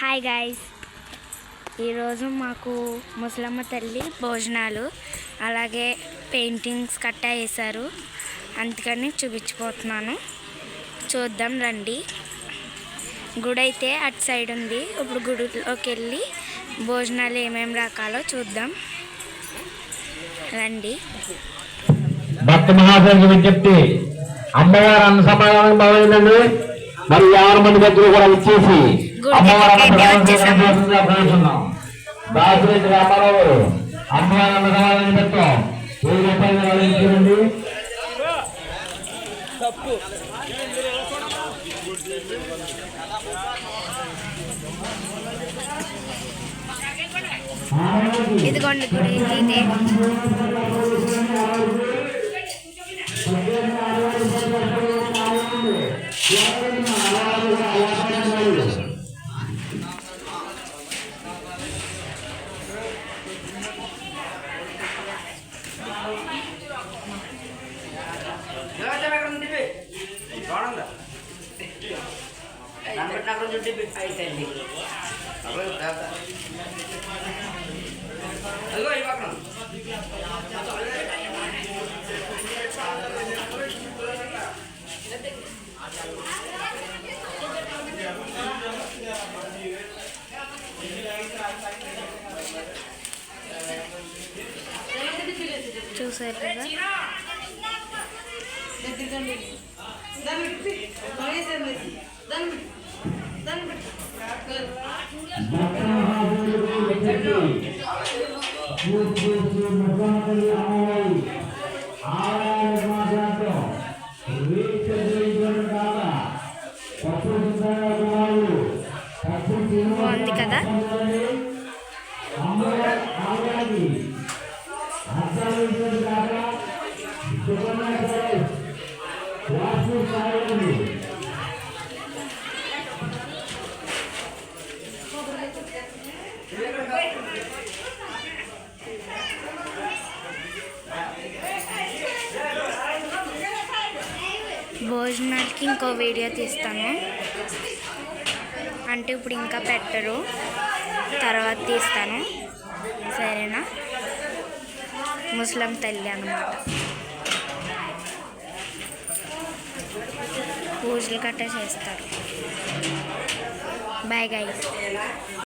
Hi guys, ఈరోజు మాకు ముసలమ్మ తల్లి భోజనాలు అలాగే పెయింటింగ్స్ కట్టా వేశారు. అందుకని చూపించిపోతున్నాను, చూద్దాం రండి. గుడి అయితే అటు సైడ్ ఉంది. ఇప్పుడు గుడిలోకి వెళ్ళి భోజనాలు ఏమేమి రకాలో చూద్దాం రండి. భక్త మహాశయులకు విజ్ఞప్తి, అమ్మవారు అన్న సమాధానం బాగుందండి. మరి 50 మంది భక్తులు కూడా వచ్చేసి అమ్మవారు దాసిరెడ్డి రామారావు అమ్మవారు అన్న సమాధానం చెప్తాం. 1000 రూపాయలు ఇచ్చారండి. ఇదిగోండి గుడి ఇదే. చూసారు కదా, బాగుంది కదా. భోజనాలకి ఇంకో వీడియో తీస్తాను, అంటే ఇప్పుడు ఇంకా పెట్టరు, తర్వాత తీస్తాను సరేనా. ముస్లిం తల్లి అన్నమాట, పూజలు గట్రా చేస్తారు. Bye guys.